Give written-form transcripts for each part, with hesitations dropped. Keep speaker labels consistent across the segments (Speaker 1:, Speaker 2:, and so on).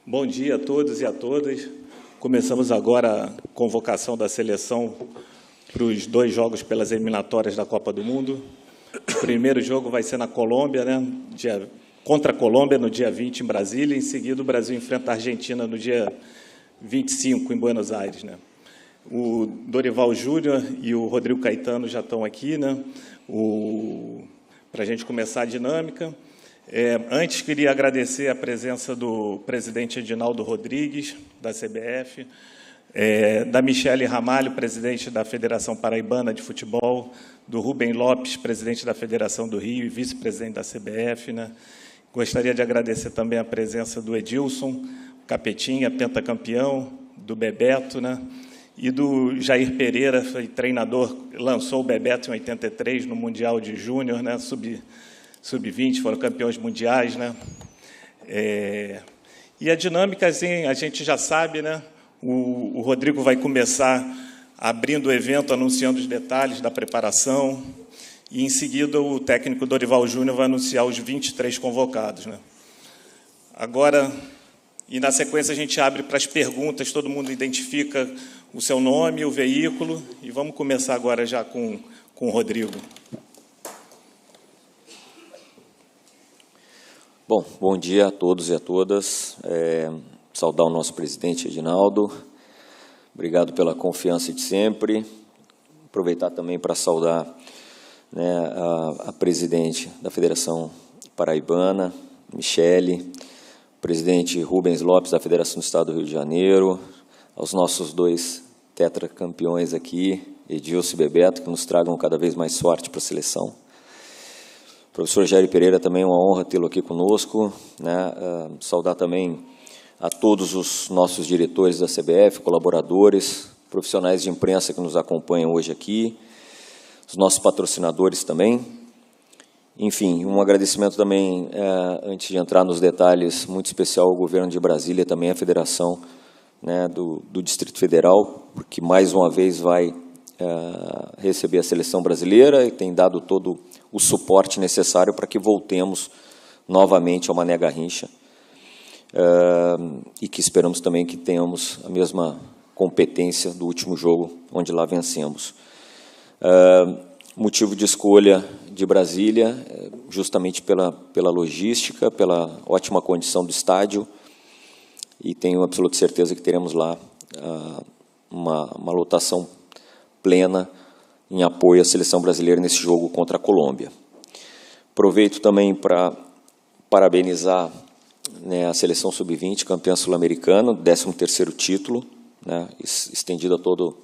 Speaker 1: Bom dia a todos e a todas. Começamos agora a convocação da seleção para os 2 jogos pelas eliminatórias da Copa do Mundo. O primeiro jogo vai ser na Colômbia, contra a Colômbia, no dia 20, em Brasília. Em seguida, o Brasil enfrenta a Argentina no dia 25, em Buenos Aires. O Dorival Júnior e o Rodrigo Caetano já estão aqui, para a gente começar a dinâmica. Antes, queria agradecer a presença do presidente Edinaldo Rodrigues, da CBF, da Michele Ramalho, presidente da Federação Paraibana de Futebol, do Rubem Lopes, presidente da Federação do Rio e vice-presidente da CBF. Gostaria de agradecer também a presença do Edilson Capetinha, pentacampeão, do Bebeto, e do Jair Pereira, foi treinador, lançou o Bebeto em 83 no Mundial de Júnior, Sub-20, foram campeões mundiais. E a dinâmica, assim, a gente já sabe, o Rodrigo vai começar abrindo o evento, anunciando os detalhes da preparação, e, em seguida, o técnico Dorival Júnior vai anunciar os 23 convocados. Agora, e na sequência, a gente abre para as perguntas, todo mundo identifica o seu nome, o veículo, e vamos começar agora já com o Rodrigo.
Speaker 2: Bom dia a todos e a todas. Saudar o nosso presidente Edinaldo. Obrigado pela confiança de sempre. Aproveitar também para saudar a presidente da Federação Paraibana, Michele, presidente Rubens Lopes, da Federação do Estado do Rio de Janeiro, aos nossos 2 tetracampeões aqui, Edilson e Bebeto, que nos tragam cada vez mais sorte para a seleção. Professor Jair Pereira, também é uma honra tê-lo aqui conosco. Saudar também a todos os nossos diretores da CBF, colaboradores, profissionais de imprensa que nos acompanham hoje aqui, os nossos patrocinadores também. Enfim, um agradecimento também, antes de entrar nos detalhes, muito especial ao governo de Brasília, também à Federação do Distrito Federal, porque mais uma vez vai receber a seleção brasileira e tem dado todo o suporte necessário para que voltemos novamente ao Mané Garrincha, e que esperamos também que tenhamos a mesma competência do último jogo, onde lá vencemos. Motivo de escolha de Brasília, justamente pela logística, pela ótima condição do estádio, e tenho absoluta certeza que teremos lá uma lotação plena em apoio à seleção brasileira nesse jogo contra a Colômbia. Aproveito também para parabenizar a seleção Sub-20, campeã sul-americana, 13º título, estendido a todo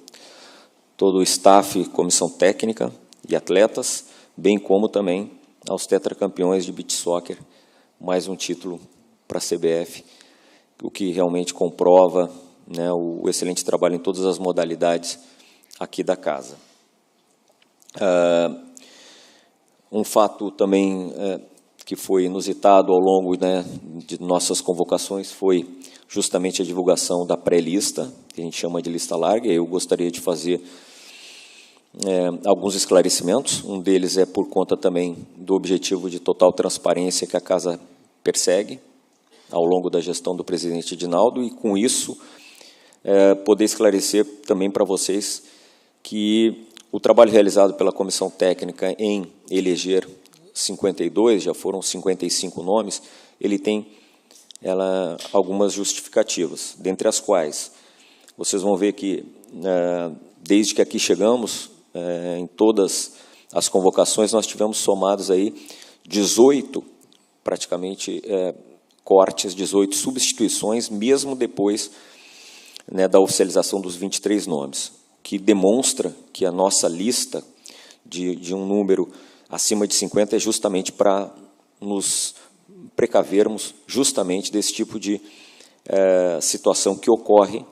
Speaker 2: o staff, comissão técnica e atletas, bem como também aos tetracampeões de beach soccer, mais um título para a CBF, o que realmente comprova o excelente trabalho em todas as modalidades aqui da casa. Um fato também que foi inusitado ao longo de nossas convocações foi justamente a divulgação da pré-lista, que a gente chama de lista larga. Eu gostaria de fazer alguns esclarecimentos. Um deles é por conta também do objetivo de total transparência que a casa persegue ao longo da gestão do presidente Edinaldo, e com isso poder esclarecer também para vocês que o trabalho realizado pela comissão técnica em eleger 52, já foram 55 nomes, ele tem algumas justificativas, dentre as quais vocês vão ver que, desde que aqui chegamos, em todas as convocações, nós tivemos somados aí 18, praticamente, cortes, 18 substituições, mesmo depois da oficialização dos 23 nomes, que demonstra que a nossa lista de um número acima de 50 é justamente para nos precavermos justamente desse tipo de situação que ocorre,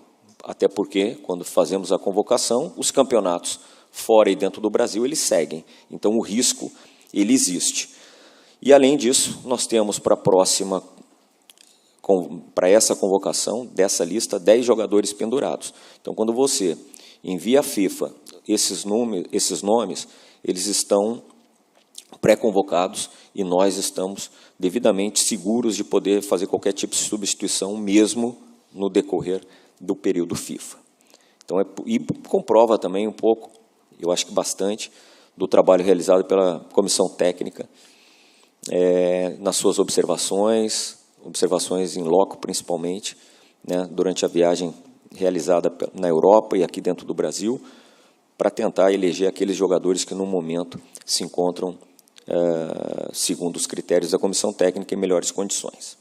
Speaker 2: até porque, quando fazemos a convocação, os campeonatos fora e dentro do Brasil, eles seguem. Então, o risco, ele existe. E, além disso, nós temos para essa convocação, dessa lista, 10 jogadores pendurados. Então, quando você envia à FIFA esses nomes, eles estão pré-convocados e nós estamos devidamente seguros de poder fazer qualquer tipo de substituição, mesmo no decorrer do período FIFA. Então, e comprova também um pouco, eu acho que bastante, do trabalho realizado pela comissão técnica, nas suas observações em loco principalmente, né, durante a viagem realizada na Europa e aqui dentro do Brasil, para tentar eleger aqueles jogadores que no momento se encontram, segundo os critérios da comissão técnica, em melhores condições.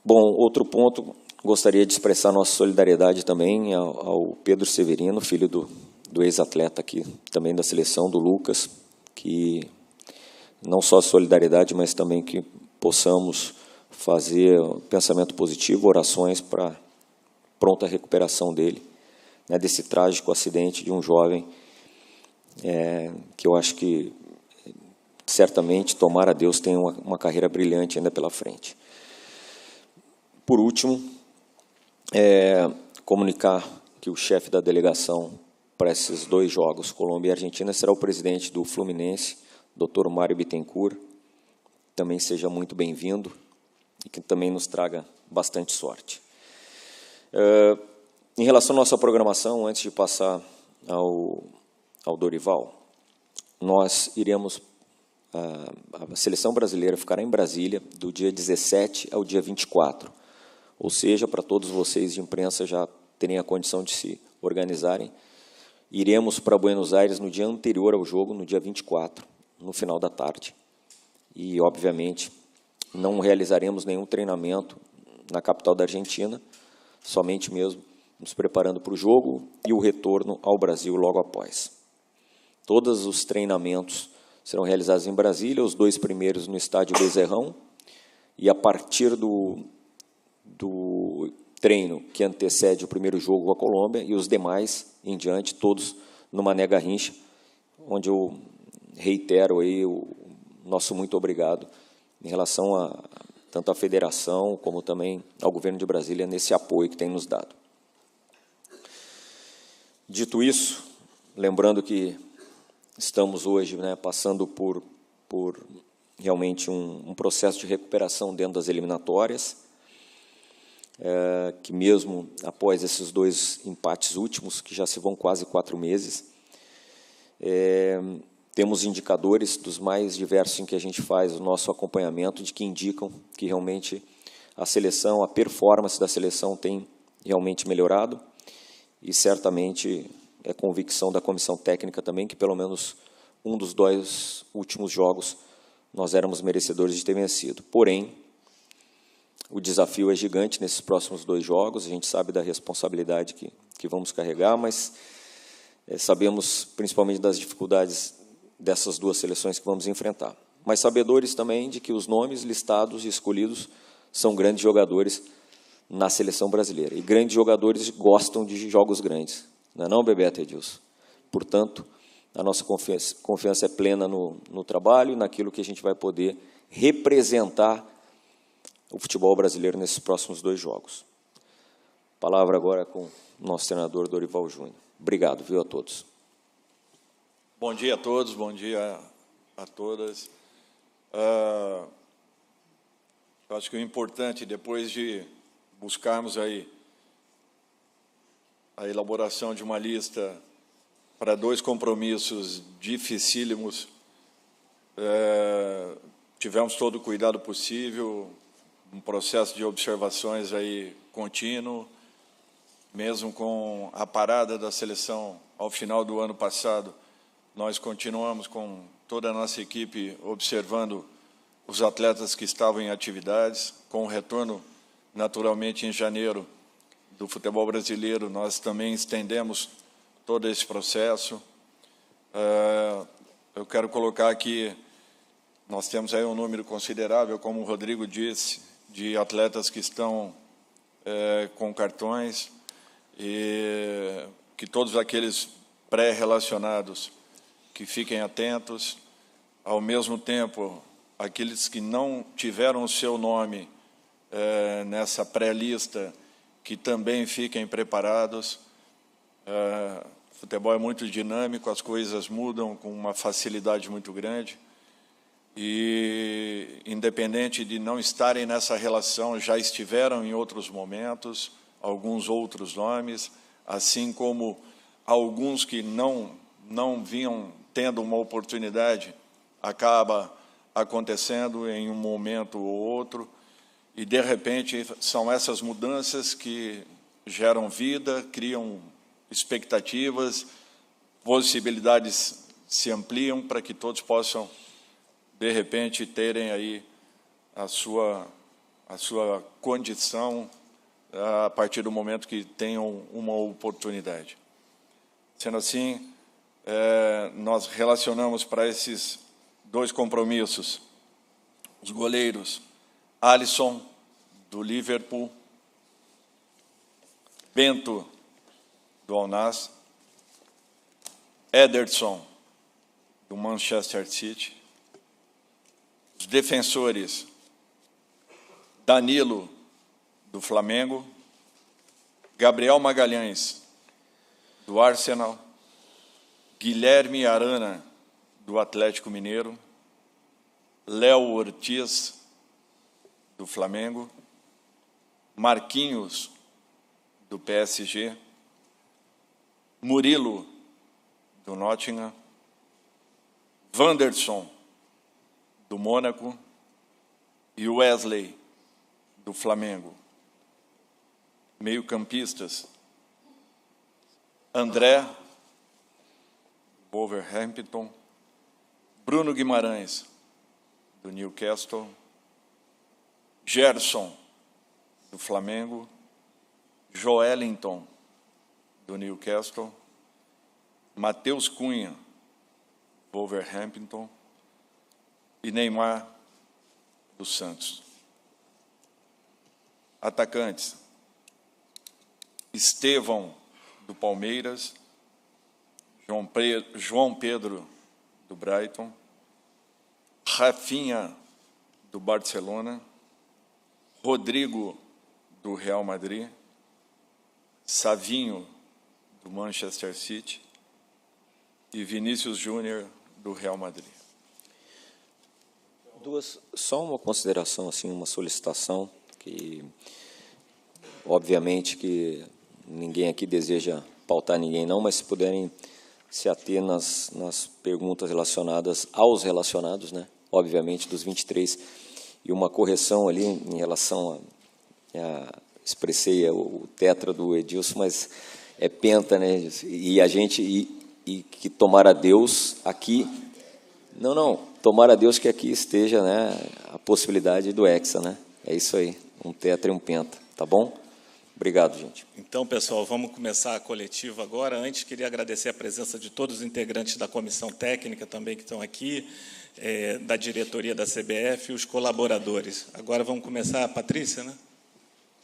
Speaker 2: Bom, outro ponto, gostaria de expressar nossa solidariedade também ao Pedro Severino, filho do ex-atleta aqui, também da seleção, do Lucas, que não só solidariedade, mas também que possamos fazer pensamento positivo, orações para pronta recuperação dele, né, desse trágico acidente de um jovem, que eu acho que certamente, tomara a Deus, tem uma carreira brilhante ainda pela frente. Por último, comunicar que o chefe da delegação para esses 2 jogos, Colômbia e Argentina, será o presidente do Fluminense, Dr. Mário Bittencourt. Também seja muito bem-vindo e que também nos traga bastante sorte. Em relação à nossa programação, antes de passar ao Dorival, nós iremos, a seleção brasileira ficará em Brasília do dia 17 ao dia 24, ou seja, para todos vocês de imprensa já terem a condição de se organizarem, iremos para Buenos Aires no dia anterior ao jogo, no dia 24, no final da tarde. E, obviamente, não realizaremos nenhum treinamento na capital da Argentina, somente mesmo nos preparando para o jogo e o retorno ao Brasil logo após. Todos os treinamentos serão realizados em Brasília, os 2 primeiros no estádio Bezerrão, e a partir do treino que antecede o primeiro jogo com a Colômbia, e os demais em diante, todos no Mané Garrincha, onde eu reitero aí o nosso muito obrigado em relação a tanto à federação como também ao governo de Brasília nesse apoio que tem nos dado. Dito isso, lembrando que estamos hoje, né, passando por realmente um processo de recuperação dentro das eliminatórias, que mesmo após esses 2 empates últimos, que já se vão quase 4 meses, temos indicadores dos mais diversos em que a gente faz o nosso acompanhamento, de que indicam que realmente a seleção, a performance da seleção tem realmente melhorado, e certamente é convicção da comissão técnica também que pelo menos um dos 2 últimos jogos nós éramos merecedores de ter vencido. Porém, o desafio é gigante nesses próximos 2 jogos, a gente sabe da responsabilidade que vamos carregar, mas sabemos principalmente das dificuldades dessas 2 seleções que vamos enfrentar. Mas sabedores também de que os nomes listados e escolhidos são grandes jogadores na seleção brasileira. E grandes jogadores gostam de jogos grandes. Não é não, Bebeto e Edilson? Portanto, a nossa confiança é plena no trabalho e naquilo que a gente vai poder representar o futebol brasileiro nesses próximos 2 jogos. Palavra agora com o nosso treinador Dorival Júnior. Obrigado, viu, a todos.
Speaker 3: Bom dia a todos, bom dia a todas. Eu acho que o importante, depois de buscarmos aí a elaboração de uma lista para 2 compromissos dificílimos, tivemos todo o cuidado possível, um processo de observações aí contínuo, mesmo com a parada da seleção ao final do ano passado, nós continuamos com toda a nossa equipe observando os atletas que estavam em atividades. Com o retorno, naturalmente, em janeiro, do futebol brasileiro, nós também estendemos todo esse processo. Eu quero colocar aqui, nós temos aí um número considerável, como o Rodrigo disse, de atletas que estão com cartões, e que todos aqueles pré-relacionados que fiquem atentos. Ao mesmo tempo, aqueles que não tiveram o seu nome nessa pré-lista, que também fiquem preparados. futebol é muito dinâmico, as coisas mudam com uma facilidade muito grande. E, independente de não estarem nessa relação, já estiveram em outros momentos, alguns outros nomes, assim como alguns que não vinham tendo uma oportunidade, acaba acontecendo em um momento ou outro, e, de repente, são essas mudanças que geram vida, criam expectativas, possibilidades se ampliam para que todos possam, de repente, terem aí a sua condição a partir do momento que tenham uma oportunidade. Sendo assim, nós relacionamos para esses 2 compromissos os goleiros Alisson, do Liverpool, Bento, do Al-Nassr, Ederson, do Manchester City, os defensores Danilo, do Flamengo, Gabriel Magalhães, do Arsenal, Guilherme Arana, do Atlético Mineiro, Léo Ortiz, do Flamengo, Marquinhos, do PSG, Murilo, do Nottingham, Wanderson, do Mônaco, e Wesley, do Flamengo. Meio-campistas, André, Wolverhampton, Bruno Guimarães, do Newcastle, Gerson, do Flamengo, Joelinton, do Newcastle, Matheus Cunha, Wolverhampton, e Neymar, do Santos. Atacantes, Estevão, do Palmeiras, João Pedro, do Brighton, Rafinha, do Barcelona, Rodrigo, do Real Madrid, Savinho, do Manchester City, e Vinícius Júnior, do Real Madrid.
Speaker 2: Só uma consideração, assim, uma solicitação, que obviamente que ninguém aqui deseja pautar ninguém não, mas se puderem se ater nas perguntas relacionadas aos relacionados, né? Obviamente dos 23, e uma correção ali em relação expressei o tetra do Edilson, mas é penta, né? E a gente e que tomara Deus aqui, tomara Deus que aqui esteja, né, a possibilidade do hexa, né? É isso aí, um tetra e um penta, tá bom? Obrigado, gente.
Speaker 1: Então, pessoal, vamos começar a coletiva agora. Antes, queria agradecer a presença de todos os integrantes da comissão técnica também que estão aqui, da diretoria da CBF e os colaboradores. Agora vamos começar, Patrícia, né?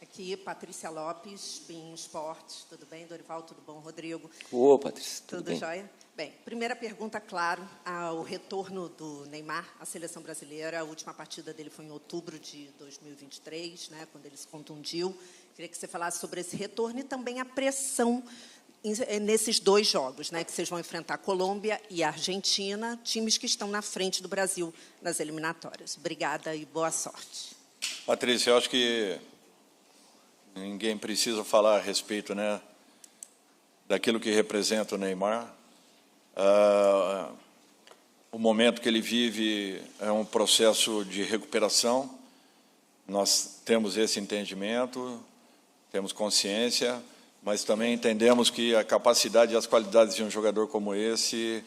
Speaker 4: Aqui, Patrícia Lopes, BIM Esportes. Tudo bem, Dorival? Tudo bom, Rodrigo?
Speaker 2: Ô, Patrícia, tudo bem?
Speaker 4: Jóia? Bem, primeira pergunta, claro, ao retorno do Neymar à seleção brasileira. A última partida dele foi em outubro de 2023, né, quando ele se contundiu. Queria que você falasse sobre esse retorno e também a pressão nesses 2 jogos, né, que vocês vão enfrentar a Colômbia e a Argentina, times que estão na frente do Brasil nas eliminatórias. Obrigada e boa sorte.
Speaker 3: Patrícia, eu acho que ninguém precisa falar a respeito, né, daquilo que representa o Neymar. O momento que ele vive é um processo de recuperação. Nós temos esse entendimento, temos consciência, mas também entendemos que a capacidade e as qualidades de um jogador como esse,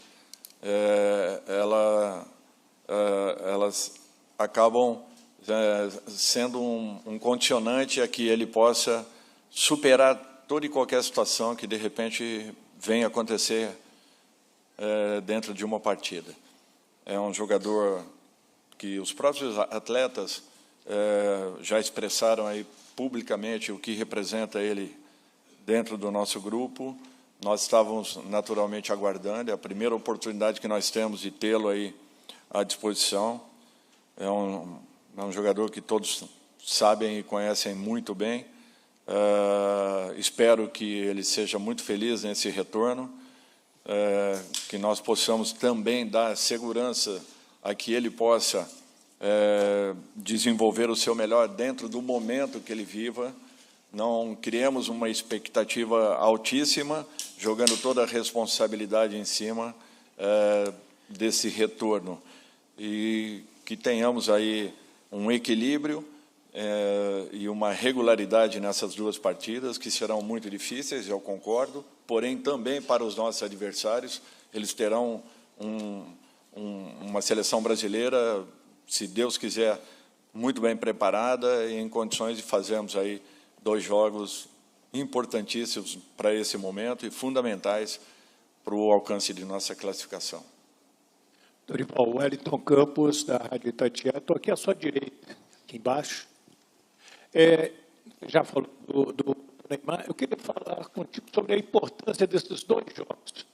Speaker 3: elas acabam sendo um condicionante a que ele possa superar toda e qualquer situação que, de repente, venha acontecer dentro de uma partida. É um jogador que os próprios atletas já expressaram aí publicamente o que representa ele dentro do nosso grupo. Nós estávamos naturalmente aguardando, é a primeira oportunidade que nós temos de tê-lo aí à disposição. É um jogador que todos sabem e conhecem muito bem. Espero que ele seja muito feliz nesse retorno. que nós possamos também dar segurança a que ele possa desenvolver o seu melhor dentro do momento que ele viva. Não criemos uma expectativa altíssima, jogando toda a responsabilidade em cima desse retorno. E que tenhamos aí um equilíbrio e uma regularidade nessas duas partidas, que serão muito difíceis, eu concordo, porém também para os nossos adversários, eles terão uma seleção brasileira, se Deus quiser, muito bem preparada e em condições de fazermos aí 2 jogos importantíssimos para esse momento e fundamentais para o alcance de nossa classificação.
Speaker 5: Dorival, Wellington Campos, da Rádio Itatiaia. Estou aqui à sua direita, aqui embaixo. Já falou do Neymar. Eu queria falar contigo sobre a importância desses 2 jogos.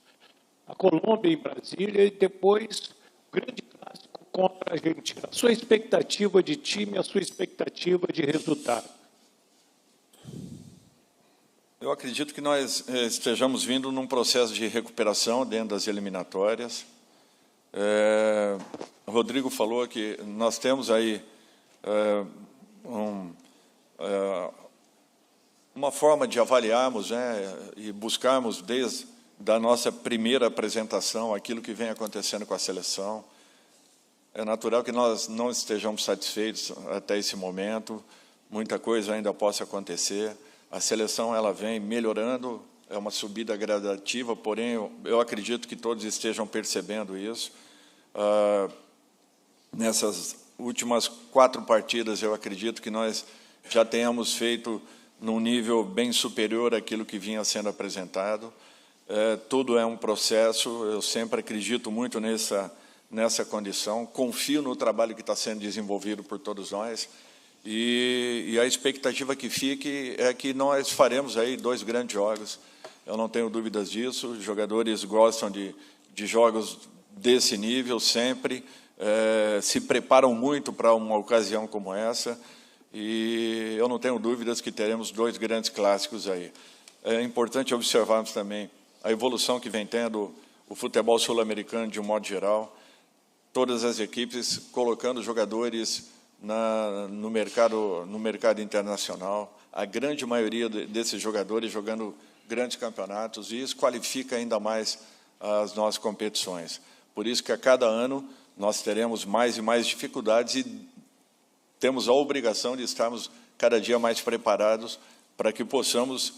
Speaker 5: A Colômbia em Brasília e depois o grande clássico contra a Argentina. A sua expectativa de time, a sua expectativa de resultado.
Speaker 3: Eu acredito que nós estejamos vindo num processo de recuperação dentro das eliminatórias. O Rodrigo falou que nós temos aí uma forma de avaliarmos, né, e buscarmos desde a nossa primeira apresentação aquilo que vem acontecendo com a seleção. É natural que nós não estejamos satisfeitos até esse momento, muita coisa ainda possa acontecer. A seleção ela vem melhorando, é uma subida gradativa, porém eu acredito que todos estejam percebendo isso. Nessas últimas 4 partidas, eu acredito que nós já tenhamos feito num nível bem superior àquilo que vinha sendo apresentado. Tudo é um processo, eu sempre acredito muito nessa condição, confio no trabalho que está sendo desenvolvido por todos nós, e a expectativa que fique é que nós faremos aí 2 grandes jogos, eu não tenho dúvidas disso, os jogadores gostam de jogos desse nível sempre, se preparam muito para uma ocasião como essa, e eu não tenho dúvidas que teremos 2 grandes clássicos aí. É importante observarmos também a evolução que vem tendo o futebol sul-americano de um modo geral, todas as equipes colocando jogadores no mercado internacional, a grande maioria desses jogadores jogando grandes campeonatos, e isso qualifica ainda mais as nossas competições. Por isso que a cada ano nós teremos mais e mais dificuldades e temos a obrigação de estarmos cada dia mais preparados para que possamos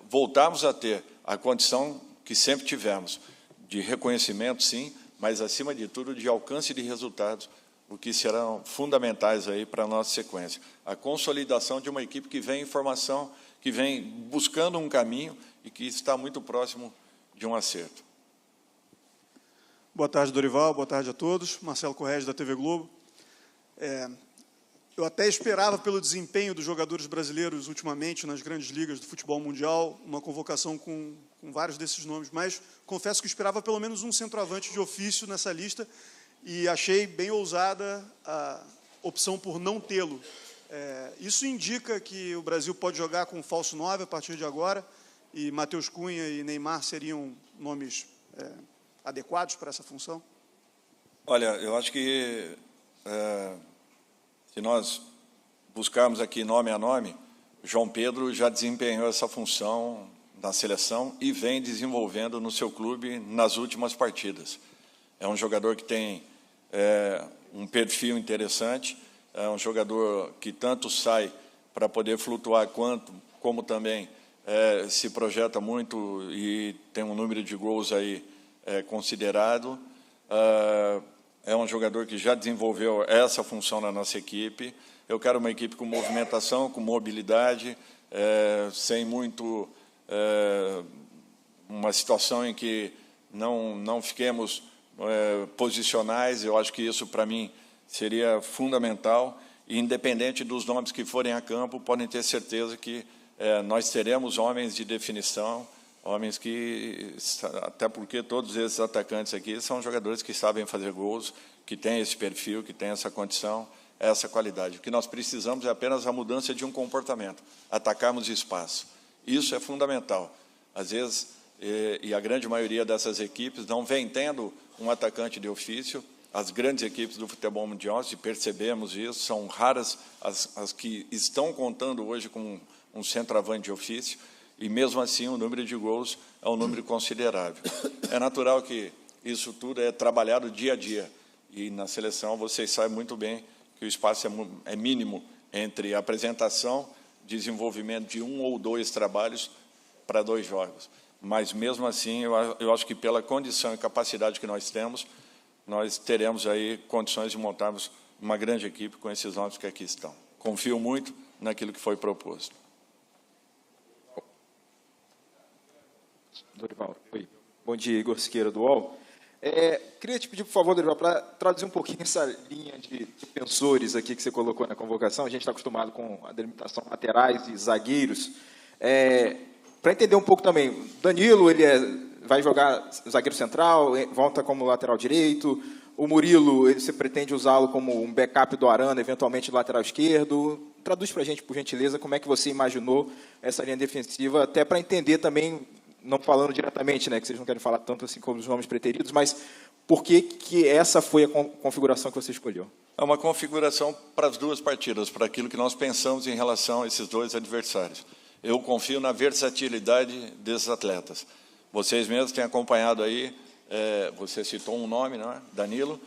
Speaker 3: voltarmos a ter a condição que sempre tivemos, de reconhecimento, sim, mas, acima de tudo, de alcance de resultados, o que serão fundamentais aí para a nossa sequência. A consolidação de uma equipe que vem em formação, que vem buscando um caminho e que está muito próximo de um acerto.
Speaker 6: Boa tarde, Dorival. Boa tarde a todos. Marcelo Corrêa, da TV Globo. Eu até esperava, pelo desempenho dos jogadores brasileiros ultimamente nas grandes ligas do futebol mundial, uma convocação com vários desses nomes, mas confesso que esperava pelo menos um centroavante de ofício nessa lista e achei bem ousada a opção por não tê-lo. Isso indica que o Brasil pode jogar com falso 9 a partir de agora, e Matheus Cunha e Neymar seriam nomes adequados para essa função?
Speaker 3: Olha, eu acho que se nós buscarmos aqui nome a nome, João Pedro já desempenhou essa função na seleção e vem desenvolvendo no seu clube nas últimas partidas. É um jogador que tem um perfil interessante, é um jogador que tanto sai para poder flutuar como também se projeta muito e tem um número de gols aí considerado. É um jogador que já desenvolveu essa função na nossa equipe. Eu quero uma equipe com movimentação, com mobilidade, sem muito uma situação em que não fiquemos posicionais. Eu acho que isso, para mim, seria fundamental. E, independente dos nomes que forem a campo, podem ter certeza que nós teremos homens de definição, homens que, até porque todos esses atacantes aqui são jogadores que sabem fazer gols, que têm esse perfil, que têm essa condição, essa qualidade. O que nós precisamos é apenas a mudança de um comportamento, atacarmos espaço. Isso é fundamental. Às vezes, e a grande maioria dessas equipes não vem tendo um atacante de ofício. As grandes equipes do futebol mundial, se percebemos isso, são raras as que estão contando hoje com um centroavante de ofício, e mesmo assim o número de gols é um número considerável. É natural que isso tudo é trabalhado dia a dia, e na seleção vocês sabem muito bem que o espaço é mínimo entre apresentação, desenvolvimento de 1 ou 2 trabalhos para 2 jogos. Mas, mesmo assim, eu acho que pela condição e capacidade que nós temos, nós teremos aí condições de montarmos uma grande equipe com esses nomes que aqui estão. Confio muito naquilo que foi proposto.
Speaker 7: Dorival, oi. Bom dia, Igor Siqueira, do UOL. Queria te pedir, por favor, Dorival, para traduzir um pouquinho essa linha de defensores aqui que você colocou na convocação. A gente está acostumado com a delimitação laterais e zagueiros. Para entender um pouco também, Danilo, vai jogar zagueiro central, volta como lateral direito. O Murilo, você pretende usá-lo como um backup do Arana, eventualmente lateral esquerdo. Traduz para a gente, por gentileza, como é que você imaginou essa linha defensiva, até para entender também, não falando diretamente, né, que vocês não querem falar tanto assim como os nomes preteridos, mas por que essa foi a configuração que você escolheu?
Speaker 3: É uma configuração para as 2 partidas, para aquilo que nós pensamos em relação a esses 2 adversários. Eu confio na versatilidade desses atletas. Vocês mesmos têm acompanhado aí, você citou um nome, não é? Danilo,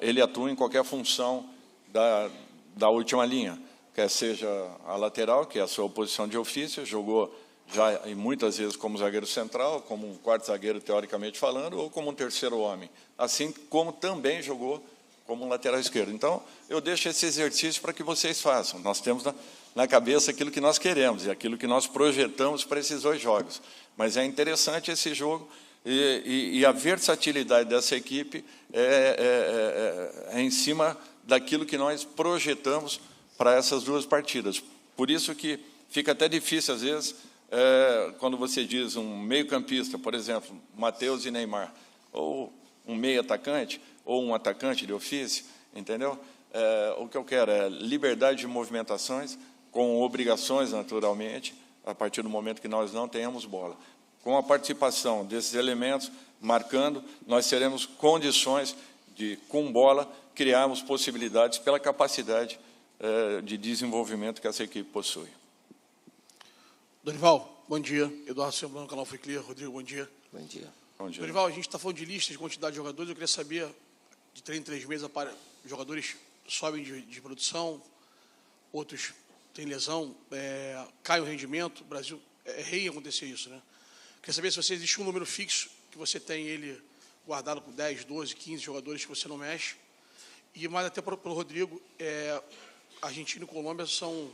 Speaker 3: ele atua em qualquer função da última linha, quer seja a lateral, que é a sua posição de ofício, jogou já e muitas vezes como zagueiro central, como um 4º zagueiro, teoricamente falando, ou como um 3º homem, assim como também jogou como um lateral esquerdo. Então, eu deixo esse exercício para que vocês façam. Nós temos na cabeça aquilo que nós queremos e aquilo que nós projetamos para esses 2 jogos. Mas é interessante esse jogo e a versatilidade dessa equipe é em cima daquilo que nós projetamos para essas 2 partidas. Por isso que fica até difícil, às vezes, quando você diz um meio-campista, por exemplo, Matheus e Neymar, ou um meio-atacante, ou um atacante de ofício, entendeu? O que eu quero é liberdade de movimentações, com obrigações, naturalmente, a partir do momento que nós não tenhamos bola. Com a participação desses elementos, marcando, nós teremos condições de, com bola, criarmos possibilidades pela capacidade de desenvolvimento que essa equipe possui.
Speaker 8: Dorival, bom dia. Eduardo Sembrano, canal Free Clear. Rodrigo, bom dia.
Speaker 2: Bom dia.
Speaker 3: Bom dia.
Speaker 8: Dorival, a gente está falando de listas, de quantidade de jogadores. Eu queria saber, de 3 em 3 meses, jogadores sobem de produção, outros têm lesão, cai o rendimento. O Brasil é rei em acontecer isso, né? Queria saber se existe um número fixo, que você tem ele guardado com 10, 12, 15 jogadores que você não mexe. E mais até para o Rodrigo, Argentina e Colômbia são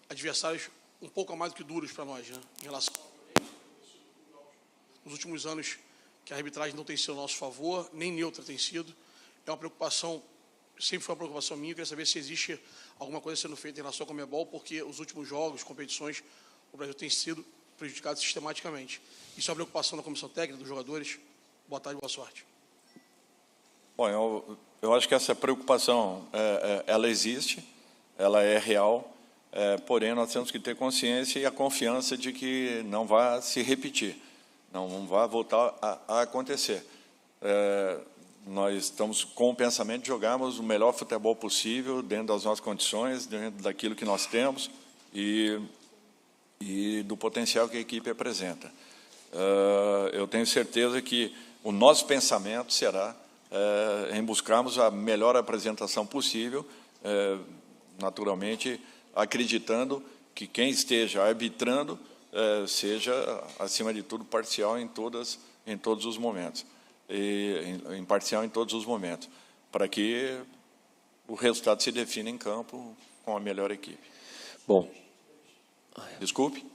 Speaker 8: adversários um pouco a mais do que duros para nós, né? Em relação nos últimos anos, que a arbitragem não tem sido a nosso favor, nem neutra tem sido. É uma preocupação, sempre foi uma preocupação minha. Eu queria saber se existe alguma coisa sendo feita em relação ao Conmebol, porque os últimos jogos, competições, o Brasil tem sido prejudicado sistematicamente. Isso é uma preocupação da comissão técnica, dos jogadores. Boa tarde, boa sorte.
Speaker 3: Bom, eu acho que essa preocupação, ela existe, ela é real, porém nós temos que ter consciência e a confiança de que não vai se repetir, não vai voltar a acontecer. Nós estamos com o pensamento de jogarmos o melhor futebol possível, dentro das nossas condições, dentro daquilo que nós temos e do potencial que a equipe apresenta. Eu tenho certeza que o nosso pensamento será em buscarmos a melhor apresentação possível, naturalmente acreditando que quem esteja arbitrando seja, acima de tudo, parcial em todos os momentos, imparcial em todos os momentos, para que o resultado se defina em campo com a melhor equipe.
Speaker 2: Bom.
Speaker 3: Desculpe.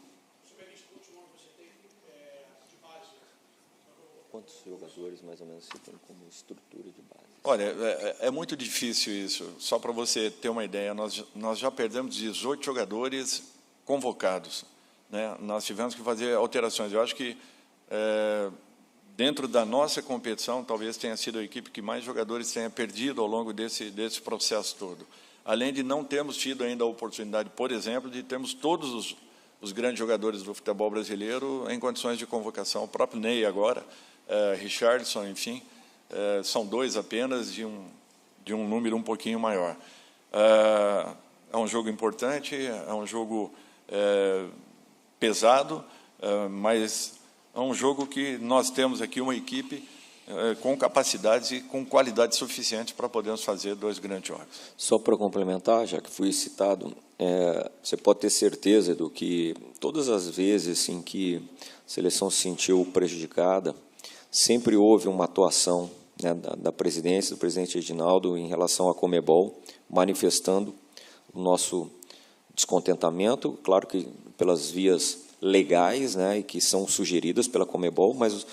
Speaker 2: Quantos jogadores, mais ou menos, você tem como estrutura de base?
Speaker 3: Olha, é muito difícil isso. Só para você ter uma ideia, nós já perdemos 18 jogadores convocados, né? Nós tivemos que fazer alterações. Eu acho que, dentro da nossa competição, talvez tenha sido a equipe que mais jogadores tenha perdido ao longo desse processo todo. Além de não termos tido ainda a oportunidade, por exemplo, de termos todos os grandes jogadores do futebol brasileiro em condições de convocação. O próprio Ney agora, Richarlison, enfim, são 2 apenas de um número um pouquinho maior. É um jogo importante, é um jogo pesado, mas é um jogo que nós temos aqui uma equipe com capacidades e com qualidade suficiente para podermos fazer 2 grandes jogos.
Speaker 2: Só para complementar, já que fui citado, você pode ter certeza do que todas as vezes em que a seleção se sentiu prejudicada, sempre houve uma atuação, né, da presidência, do presidente Edinaldo, em relação à Conmebol, manifestando o nosso descontentamento, claro que pelas vias legais, né, e que são sugeridas pela Conmebol, mas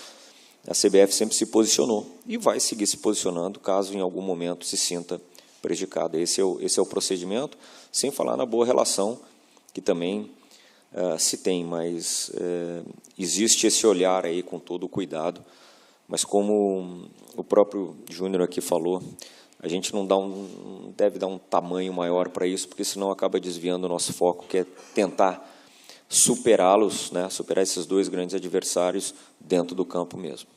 Speaker 2: a CBF sempre se posicionou e vai seguir se posicionando caso em algum momento se sinta prejudicada. Esse é o procedimento, sem falar na boa relação que também se tem, mas existe esse olhar aí com todo o cuidado, mas como o próprio Júnior aqui falou, a gente não deve dar um tamanho maior para isso, porque senão acaba desviando o nosso foco, que é tentar superá-los, né, superar esses 2 grandes adversários dentro do campo mesmo.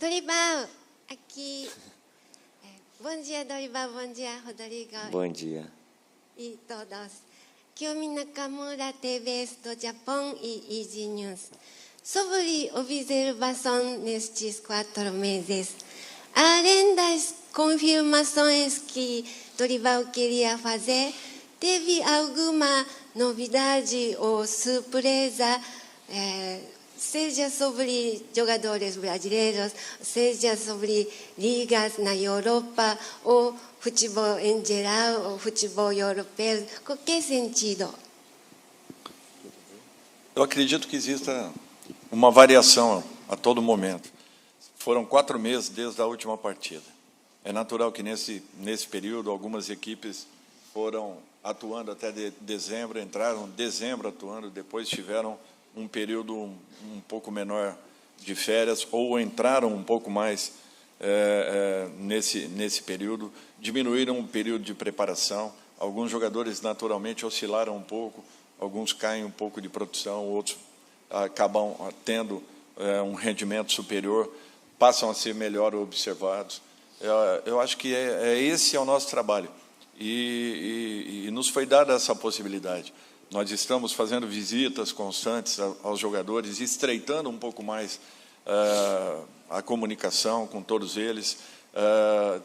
Speaker 9: Dorival, aqui. Bom dia, Dorival. Bom dia, Rodrigo.
Speaker 2: Bom dia.
Speaker 9: E todos. Kiyomi Nakamura, TVS do Japão e Easy News. Sobre observação nestes 4 meses, além das confirmações que Dorival queria fazer, teve alguma novidade ou surpresa, seja sobre jogadores brasileiros, seja sobre ligas na Europa, ou futebol em geral, ou futebol europeu, qualquer sentido?
Speaker 3: Eu acredito que exista uma variação a todo momento. Foram 4 meses desde a última partida. É natural que nesse período algumas equipes foram atuando até dezembro, entraram em dezembro atuando, depois tiveram um período um pouco menor de férias, ou entraram um pouco mais nesse período, diminuíram o período de preparação. Alguns jogadores naturalmente oscilaram um pouco, alguns caem um pouco de produção, outros acabam tendo um rendimento superior, passam a ser melhor observados. Eu acho que esse é o nosso trabalho, e nos foi dada essa possibilidade. Nós estamos fazendo visitas constantes aos jogadores, estreitando um pouco mais a comunicação com todos eles,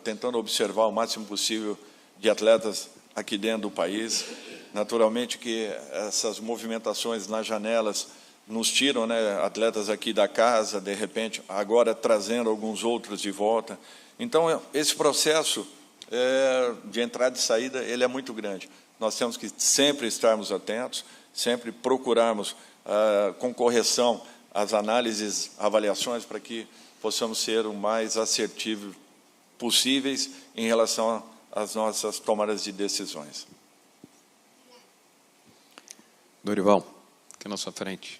Speaker 3: tentando observar o máximo possível de atletas aqui dentro do país. Naturalmente que essas movimentações nas janelas nos tiram, né, atletas aqui da casa, de repente, agora trazendo alguns outros de volta. Então, esse processo de entrada e saída, ele é muito grande. Nós temos que sempre estarmos atentos, sempre procurarmos, com correção, as análises, avaliações, para que possamos ser o mais assertivos possíveis em relação às nossas tomadas de decisões.
Speaker 10: Dorival, aqui na sua frente.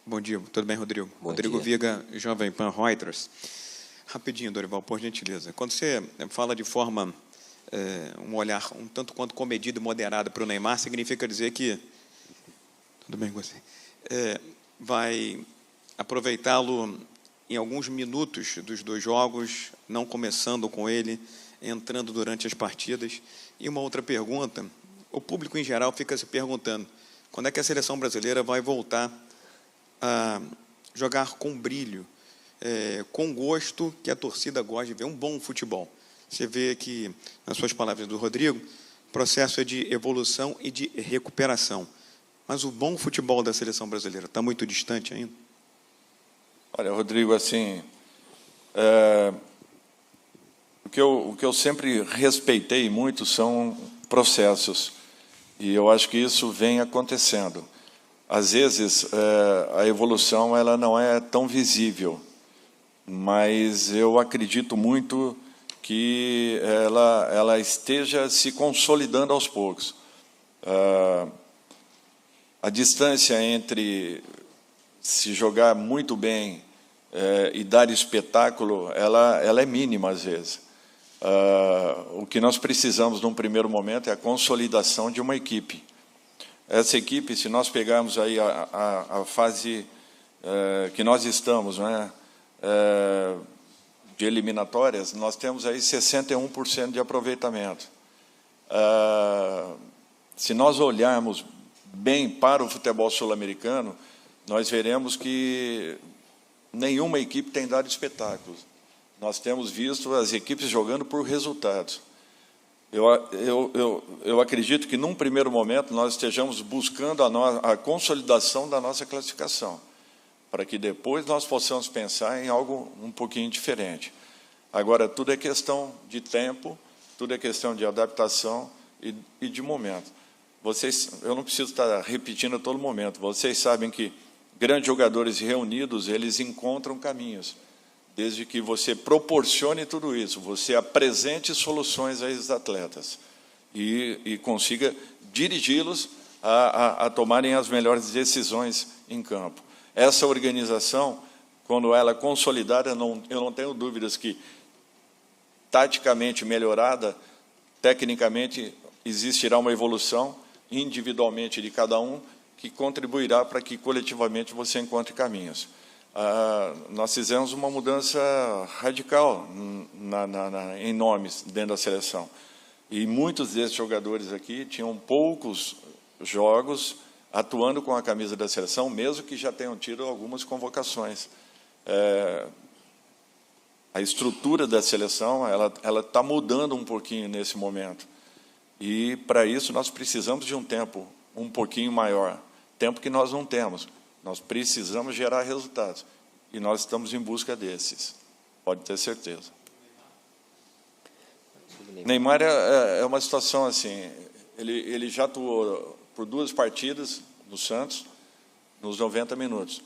Speaker 10: Bom dia, tudo bem, Rodrigo?
Speaker 2: Bom
Speaker 10: Rodrigo
Speaker 2: dia.
Speaker 10: Viga, Jovem Pan Reuters. Rapidinho, Dorival, por gentileza. Quando você fala de forma, um olhar um tanto quanto comedido e moderado para o Neymar, significa dizer que, tudo bem com você, vai aproveitá-lo em alguns minutos dos 2 jogos, não começando com ele, entrando durante as partidas. E uma outra pergunta, o público em geral fica se perguntando, quando é que a seleção brasileira vai voltar a jogar com brilho, com gosto, que a torcida gosta de ver um bom futebol? Você vê que, nas suas palavras do Rodrigo, o processo é de evolução e de recuperação. Mas o bom futebol da seleção brasileira está muito distante ainda?
Speaker 3: Olha, Rodrigo, assim, o que eu sempre respeitei muito são processos, e eu acho que isso vem acontecendo. Às vezes, a evolução ela não é tão visível, mas eu acredito muito que ela esteja se consolidando aos poucos. A distância entre se jogar muito bem e dar espetáculo, ela é mínima às vezes. O que nós precisamos num primeiro momento é a consolidação de uma equipe. essa equipe, se nós pegarmos aí a fase que nós estamos, né, de eliminatórias, nós temos aí 61% de aproveitamento. Se nós olharmos bem para o futebol sul-americano, nós veremos que nenhuma equipe tem dado espetáculos. Nós temos visto as equipes jogando por resultados. Eu acredito que, num primeiro momento, nós estejamos buscando a consolidação da nossa classificação, para que depois nós possamos pensar em algo um pouquinho diferente. Agora, tudo é questão de tempo, tudo é questão de adaptação e de momento. Eu não preciso estar repetindo a todo momento, vocês sabem que grandes jogadores reunidos, eles encontram caminhos, desde que você proporcione tudo isso, você apresente soluções a esses atletas e consiga dirigi-los a tomarem as melhores decisões em campo. Essa organização, quando ela é consolidada, eu não tenho dúvidas que, taticamente melhorada, tecnicamente existirá uma evolução individualmente de cada um, que contribuirá para que coletivamente você encontre caminhos. Nós fizemos uma mudança radical em nomes dentro da seleção. E muitos desses jogadores aqui tinham poucos jogos atuando com a camisa da seleção, mesmo que já tenham tido algumas convocações. A estrutura da seleção ela está mudando um pouquinho nesse momento. E, para isso, nós precisamos de um tempo um pouquinho maior, tempo que nós não temos. Nós precisamos gerar resultados, e nós estamos em busca desses, pode ter certeza. Neymar é uma situação assim, ele já atuou por 2 partidas no Santos, nos 90 minutos.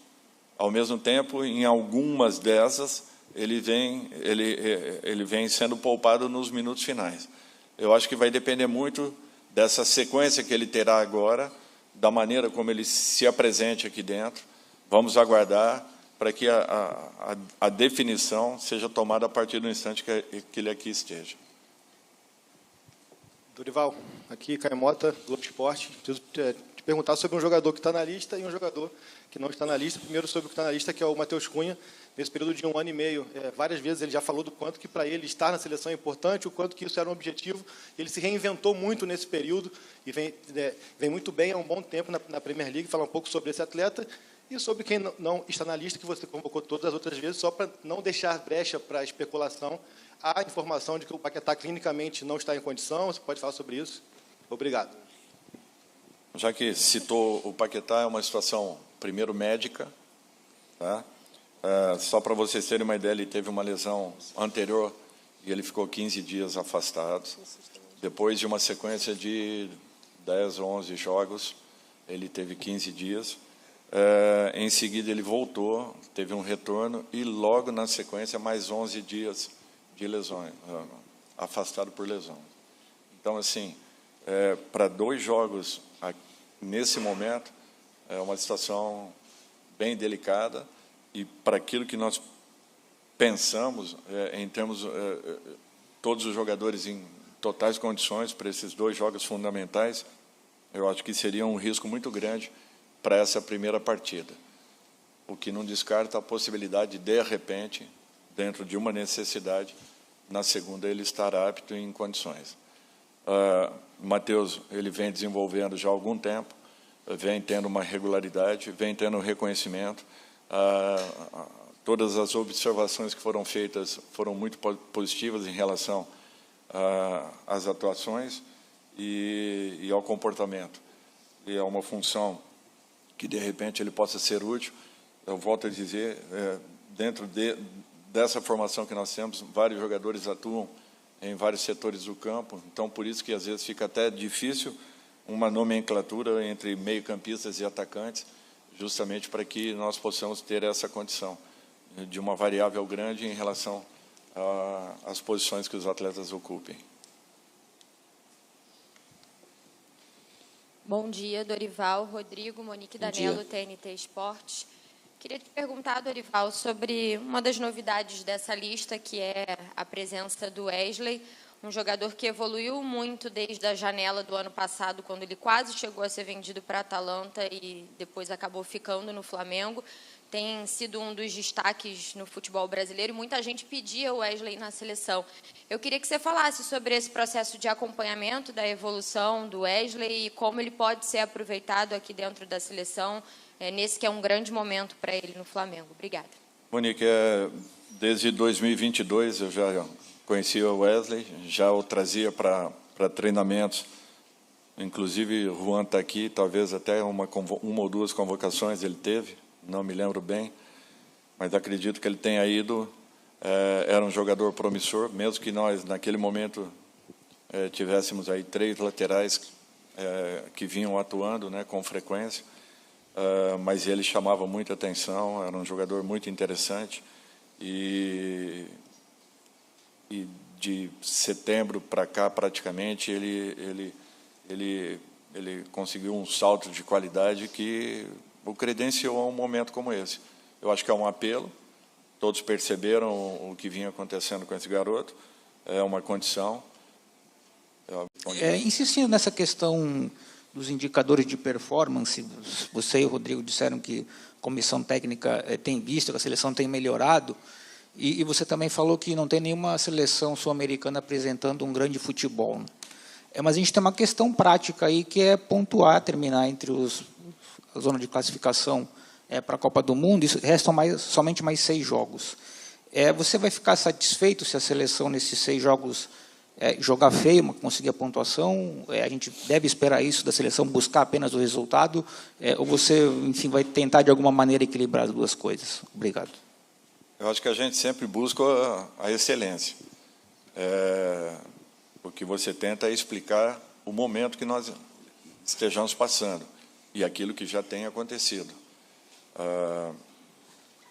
Speaker 3: Ao mesmo tempo, em algumas dessas, ele vem sendo poupado nos minutos finais. Eu acho que vai depender muito dessa sequência que ele terá agora, da maneira como ele se apresente aqui dentro. Vamos aguardar para que a definição seja tomada a partir do instante que ele aqui esteja.
Speaker 11: Dorival, aqui Caio Mota, Globo Esporte. Preciso te perguntar sobre um jogador que está na lista e um jogador que não está na lista. Primeiro sobre o que está na lista, que é o Matheus Cunha. Nesse período de 1 ano e meio, várias vezes ele já falou do quanto que para ele estar na seleção é importante, o quanto que isso era um objetivo. Ele se reinventou muito nesse período e vem muito bem há um bom tempo na Premier League. Falar um pouco sobre esse atleta e sobre quem não está na lista, que você convocou todas as outras vezes, só para não deixar brecha para a especulação. Há informação de que o Paquetá clinicamente não está em condição. Você pode falar sobre isso? Obrigado.
Speaker 3: Já que citou o Paquetá, é uma situação, primeiro, médica, tá? Só para vocês terem uma ideia, ele teve uma lesão anterior e ele ficou 15 dias afastado. Depois de uma sequência de 10 ou 11 jogos, ele teve 15 dias. Em seguida, ele voltou, teve um retorno e, logo na sequência, mais 11 dias de lesões, afastado por lesão. Então, assim, para 2 jogos, nesse momento, é uma situação bem delicada. E para aquilo que nós pensamos, em termos todos os jogadores em totais condições para esses 2 jogos fundamentais, eu acho que seria um risco muito grande para essa primeira partida. O que não descarta a possibilidade de repente, dentro de uma necessidade, na segunda ele estar apto e em condições. O Matheus, ele vem desenvolvendo já há algum tempo, vem tendo uma regularidade, vem tendo reconhecimento. Todas as observações que foram feitas foram muito positivas em relação às atuações e ao comportamento. E é uma função que, de repente, ele possa ser útil. Eu volto a dizer, dentro dessa formação que nós temos, vários jogadores atuam em vários setores do campo, então, por isso que, às vezes, fica até difícil uma nomenclatura entre meio-campistas e atacantes, justamente para que nós possamos ter essa condição de uma variável grande em relação às posições que os atletas ocupem.
Speaker 12: Bom dia, Dorival. Rodrigo, Monique Danello, TNT Esportes. Queria te perguntar, Dorival, sobre uma das novidades dessa lista, que é a presença do Wesley. um jogador que evoluiu muito desde a janela do ano passado, quando ele quase chegou a ser vendido para a Atalanta e depois acabou ficando no Flamengo. Tem sido um dos destaques no futebol brasileiro e muita gente pedia o Wesley na seleção. Eu queria que você falasse sobre esse processo de acompanhamento da evolução do Wesley e como ele pode ser aproveitado aqui dentro da seleção, nesse que é um grande momento para ele no Flamengo. Obrigada.
Speaker 3: Monique, desde 2022 eu já conhecia o Wesley, já o trazia para treinamentos. Inclusive, o Juan está aqui, talvez até uma ou duas convocações ele teve, não me lembro bem, mas acredito que ele tenha ido. Era um jogador promissor, mesmo que nós, naquele momento, tivéssemos aí 3 laterais que vinham atuando, né, com frequência, mas ele chamava muita atenção, era um jogador muito interessante, e de setembro para cá, praticamente, ele conseguiu um salto de qualidade que o credenciou a um momento como esse. Eu acho que é um apelo, todos perceberam o que vinha acontecendo com esse garoto, é uma condição.
Speaker 13: Insistindo nessa questão dos indicadores de performance, você e o Rodrigo disseram que a comissão técnica tem visto que a seleção tem melhorado, e você também falou que não tem nenhuma seleção sul-americana apresentando um grande futebol, né? Mas a gente tem uma questão prática aí, que é pontuar, terminar entre a zona de classificação para a Copa do Mundo, e restam somente mais 6 jogos. Você vai ficar satisfeito se a seleção, nesses 6 jogos, jogar feio, conseguir a pontuação? A gente deve esperar isso da seleção, buscar apenas o resultado? Ou você, enfim, vai tentar, de alguma maneira, equilibrar as duas coisas? Obrigado.
Speaker 3: Eu acho que a gente sempre busca a excelência. O que você tenta é explicar o momento que nós estejamos passando e aquilo que já tem acontecido.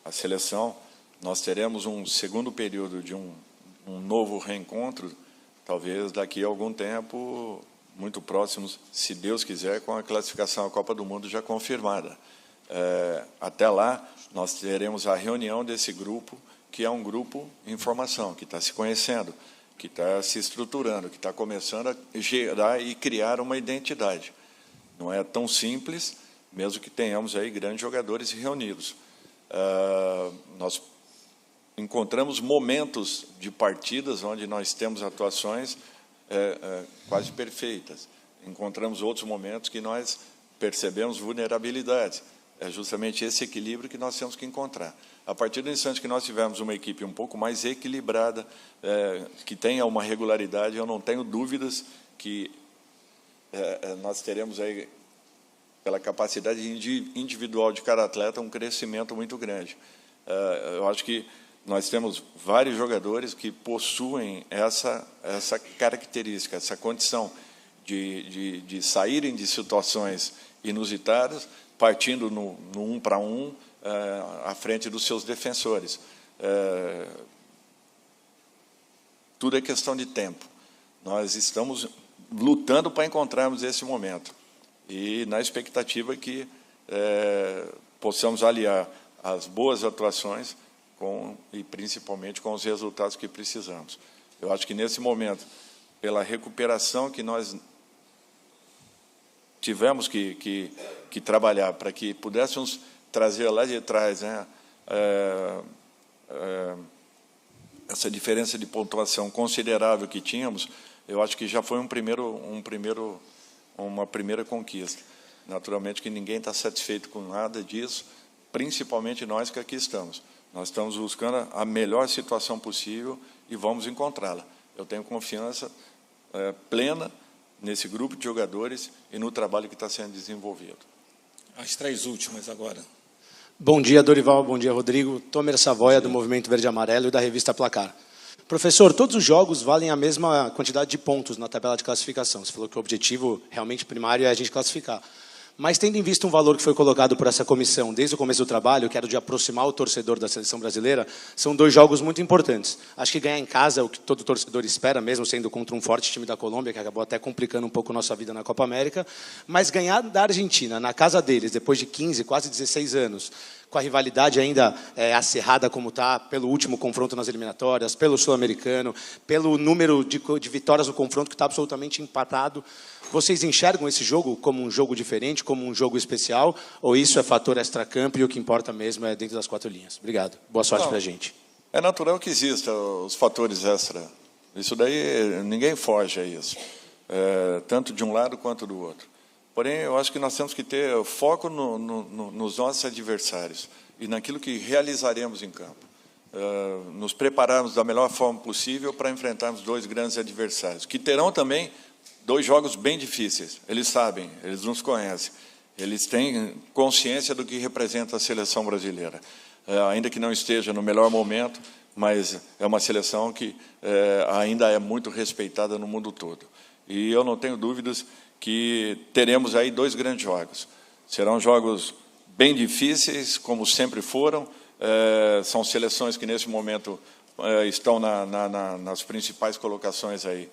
Speaker 3: A seleção, nós teremos um segundo período de um novo reencontro, talvez daqui a algum tempo, muito próximos, se Deus quiser, com a classificação à Copa do Mundo já confirmada. Até lá, nós teremos a reunião desse grupo, que é um grupo em formação, que está se conhecendo, que está se estruturando, que está começando a gerar e criar uma identidade. Não é tão simples, mesmo que tenhamos aí grandes jogadores reunidos. Nós encontramos momentos de partidas onde nós temos atuações quase perfeitas. Encontramos outros momentos que nós percebemos vulnerabilidades. É justamente esse equilíbrio que nós temos que encontrar. A partir do instante que nós tivermos uma equipe um pouco mais equilibrada, que tenha uma regularidade, eu não tenho dúvidas que nós teremos aí, pela capacidade individual de cada atleta, um crescimento muito grande. Eu acho que nós temos vários jogadores que possuem essa característica, essa condição de saírem de situações inusitadas, partindo no 1 para 1, à frente dos seus defensores. Tudo é questão de tempo. Nós estamos lutando para encontrarmos esse momento. E na expectativa que possamos aliar as boas atuações e principalmente com os resultados que precisamos. Eu acho que nesse momento, pela recuperação que nós tivemos que trabalhar para que pudéssemos trazer lá de trás, né, essa diferença de pontuação considerável que tínhamos, eu acho que já foi uma primeira conquista. Naturalmente que ninguém está satisfeito com nada disso, principalmente nós que aqui estamos. Nós estamos buscando a melhor situação possível e vamos encontrá-la. Eu tenho confiança plena nesse grupo de jogadores e no trabalho que está sendo desenvolvido.
Speaker 1: As 3 últimas agora.
Speaker 14: Bom dia, Dorival. Bom dia, Rodrigo. Tomer Savoia, do Movimento Verde e Amarelo e da revista Placar. Professor, todos os jogos valem a mesma quantidade de pontos na tabela de classificação. Você falou que o objetivo realmente primário é a gente classificar. Mas, tendo em vista um valor que foi colocado por essa comissão desde o começo do trabalho, que era o de aproximar o torcedor da seleção brasileira, são 2 jogos muito importantes. Acho que ganhar em casa é o que todo torcedor espera, mesmo sendo contra um forte time da Colômbia, que acabou até complicando um pouco nossa vida na Copa América. Mas ganhar da Argentina, na casa deles, depois de 15, quase 16 anos, com a rivalidade ainda acirrada como está, pelo último confronto nas eliminatórias, pelo Sul-Americano, pelo número de vitórias no confronto que está absolutamente empatado. Vocês enxergam esse jogo como um jogo diferente, como um jogo especial, ou isso é fator extracampo e o que importa mesmo é dentro das 4 linhas? Obrigado. Boa sorte para a gente.
Speaker 3: É natural que exista os fatores extra. Isso daí, ninguém foge a isso, tanto de um lado quanto do outro. Porém, eu acho que nós temos que ter foco nos nossos adversários e naquilo que realizaremos em campo. Nos prepararmos da melhor forma possível para enfrentarmos 2 grandes adversários, que terão também 2 jogos bem difíceis. Eles sabem, eles nos conhecem, eles têm consciência do que representa a seleção brasileira. Ainda que não esteja no melhor momento, mas é uma seleção que ainda é muito respeitada no mundo todo. E eu não tenho dúvidas que teremos aí 2 grandes jogos. Serão jogos bem difíceis, como sempre foram. São seleções que, nesse momento, estão nas principais colocações aí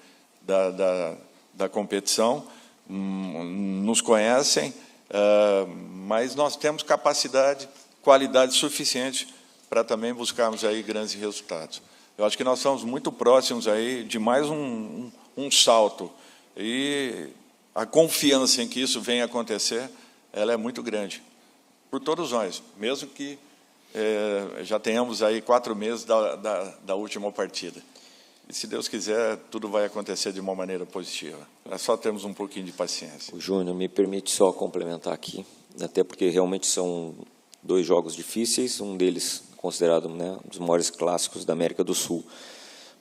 Speaker 3: da competição, nos conhecem, mas nós temos capacidade, qualidade suficiente para também buscarmos aí grandes resultados. Eu acho que nós estamos muito próximos aí de mais um salto, e a confiança em que isso venha acontecer, ela é muito grande, por todos nós, mesmo que já tenhamos aí 4 meses da última partida. E, se Deus quiser, tudo vai acontecer de uma maneira positiva. Nós só temos um pouquinho de paciência.
Speaker 2: O Júnior, me permite só complementar aqui, até porque realmente são 2 jogos difíceis, um deles considerado, né, um dos maiores clássicos da América do Sul.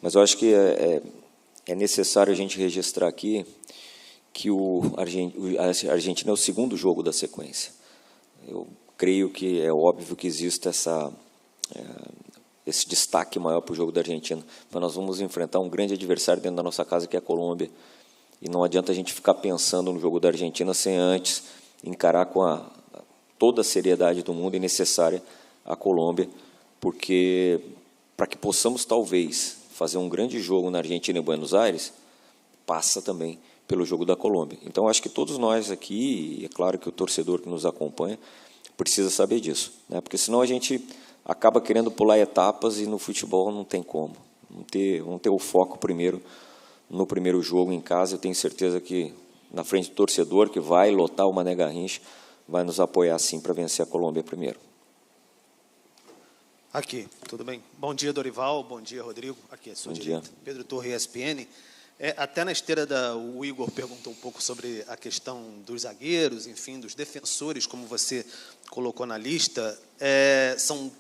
Speaker 2: Mas eu acho que é necessário a gente registrar aqui que a Argentina é o 2º jogo da sequência. Eu creio que é óbvio que existe esse destaque maior para o jogo da Argentina, mas nós vamos enfrentar um grande adversário dentro da nossa casa, que é a Colômbia, e não adianta a gente ficar pensando no jogo da Argentina sem antes encarar com toda a seriedade do mundo e necessária a Colômbia, porque para que possamos, talvez, fazer um grande jogo na Argentina e Buenos Aires, passa também pelo jogo da Colômbia. Então, acho que todos nós aqui, e é claro que o torcedor que nos acompanha, precisa saber disso, né? Porque senão a gente acaba querendo pular etapas e no futebol não tem como. Vamos ter o foco primeiro no primeiro jogo em casa. Eu tenho certeza que na frente do torcedor, que vai lotar o Mané Garrincha, vai nos apoiar sim para vencer a Colômbia primeiro.
Speaker 15: Aqui, tudo bem? Bom dia, Dorival. Bom dia, Rodrigo. Aqui, sua direita. Pedro Torre, ESPN. Até na esteira o Igor perguntou um pouco sobre a questão dos zagueiros, enfim, dos defensores, como você colocou na lista. São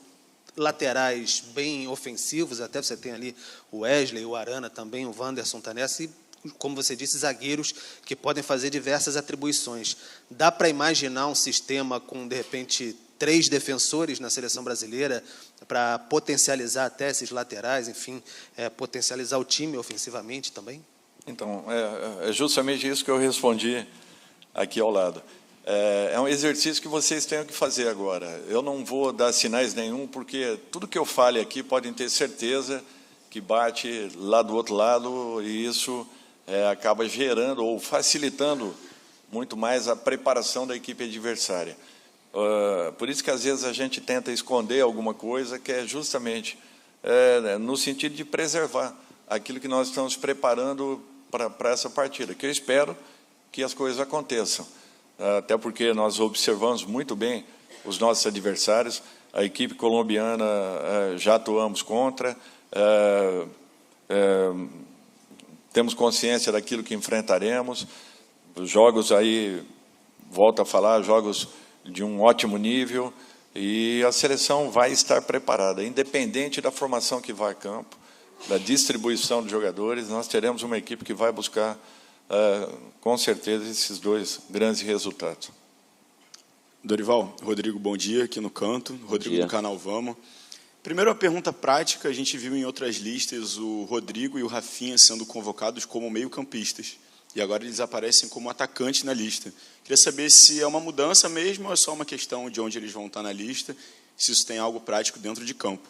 Speaker 15: laterais bem ofensivos, até você tem ali o Wesley, o Arana também, o Wanderson está nessa, e, como você disse, zagueiros que podem fazer diversas atribuições. Dá para imaginar um sistema com, de repente, 3 defensores na seleção brasileira para potencializar até esses laterais, enfim, potencializar o time ofensivamente também? Então,
Speaker 3: é justamente isso que eu respondi aqui ao lado. É um exercício que vocês têm que fazer agora. Eu não vou dar sinais nenhum, porque tudo que eu fale aqui podem ter certeza que bate lá do outro lado, e isso acaba gerando ou facilitando muito mais a preparação da equipe adversária. Por isso que, às vezes, a gente tenta esconder alguma coisa, que é justamente no sentido de preservar aquilo que nós estamos preparando para essa partida, que eu espero que as coisas aconteçam. Até porque nós observamos muito bem os nossos adversários, a equipe colombiana já atuamos contra, temos consciência daquilo que enfrentaremos, jogos aí, volto a falar, jogos de um ótimo nível, e a seleção vai estar preparada, independente da formação que vai a campo, da distribuição de jogadores, nós teremos uma equipe que vai buscar, com certeza, esses 2 grandes resultados.
Speaker 16: Dorival, Rodrigo, bom dia, aqui no canto, Rodrigo do canal Vamos. Primeiro, a pergunta prática: a gente viu em outras listas o Rodrigo e o Rafinha sendo convocados como meio-campistas, e agora eles aparecem como atacantes na lista. Queria saber se é uma mudança mesmo ou é só uma questão de onde eles vão estar na lista, se isso tem algo prático dentro de campo.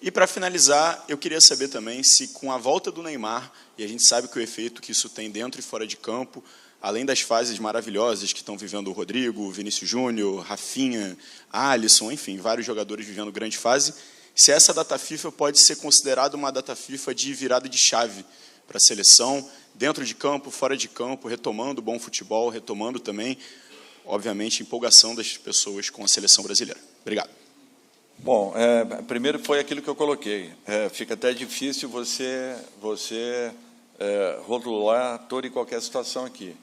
Speaker 16: E, para finalizar, eu queria saber também se, com a volta do Neymar, e a gente sabe que o efeito que isso tem dentro e fora de campo, além das fases maravilhosas que estão vivendo o Rodrigo, Vinícius Júnior, Rafinha, Alisson, enfim, vários jogadores vivendo grande fase, se essa data FIFA pode ser considerada uma data FIFA de virada de chave para a seleção, dentro de campo, fora de campo, retomando o bom futebol, retomando também, obviamente, a empolgação das pessoas com a seleção brasileira. Obrigado.
Speaker 3: Bom, primeiro foi aquilo que eu coloquei. Fica até difícil você rotular toda e qualquer situação aqui,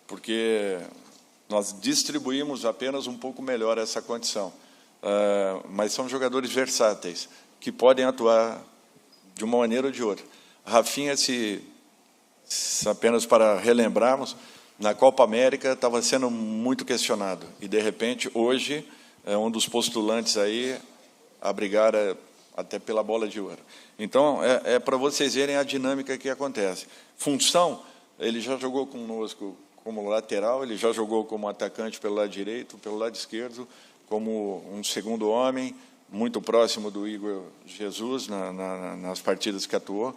Speaker 3: porque nós distribuímos apenas um pouco melhor essa condição. Mas são jogadores versáteis, que podem atuar de uma maneira ou de outra. Rafinha, apenas para relembrarmos, na Copa América estava sendo muito questionado, e, de repente, hoje, é um dos postulantes aí a brigar até pela bola de ouro. Então, para vocês verem a dinâmica que acontece. Função, ele já jogou conosco como lateral, ele já jogou como atacante pelo lado direito, pelo lado esquerdo, como um segundo homem, muito próximo do Igor Jesus nas partidas que atuou.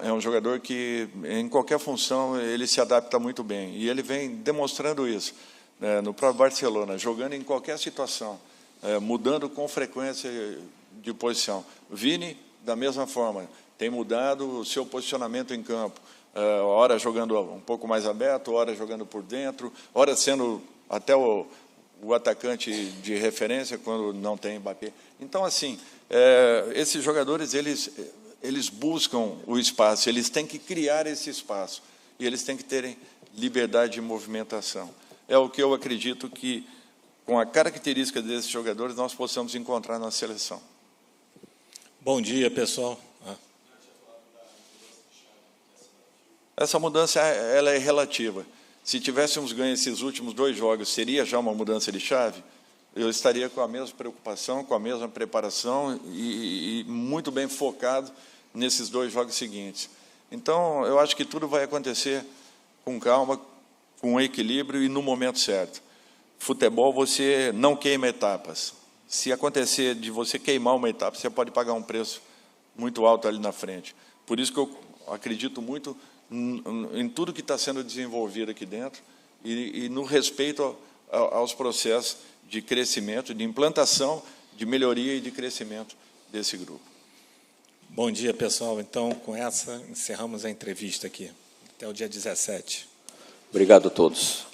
Speaker 3: É um jogador que, em qualquer função, ele se adapta muito bem. E ele vem demonstrando isso no próprio Barcelona, jogando em qualquer situação, mudando com frequência de posição. Vini, da mesma forma, tem mudado o seu posicionamento em campo. Ora jogando um pouco mais aberto, ora jogando por dentro, ora sendo até o atacante de referência quando não tem Mbappé. Então, assim, esses jogadores, eles buscam o espaço, eles têm que criar esse espaço, e eles têm que terem liberdade de movimentação. É o que eu acredito que, com a característica desses jogadores, nós possamos encontrar na seleção.
Speaker 1: Bom dia, pessoal.
Speaker 3: Essa mudança ela é relativa. Se tivéssemos ganho esses últimos 2 jogos, seria já uma mudança de chave? Eu estaria com a mesma preocupação, com a mesma preparação e muito bem focado nesses 2 jogos seguintes. Então, eu acho que tudo vai acontecer com calma, com equilíbrio e no momento certo. Futebol, você não queima etapas. Se acontecer de você queimar uma etapa, você pode pagar um preço muito alto ali na frente. Por isso que eu acredito muito em tudo que está sendo desenvolvido aqui dentro e no respeito aos processos de crescimento, de implantação, de melhoria e de crescimento desse grupo.
Speaker 1: Bom dia, pessoal. Então, com essa, encerramos a entrevista aqui. Até o dia 17.
Speaker 2: Obrigado a todos.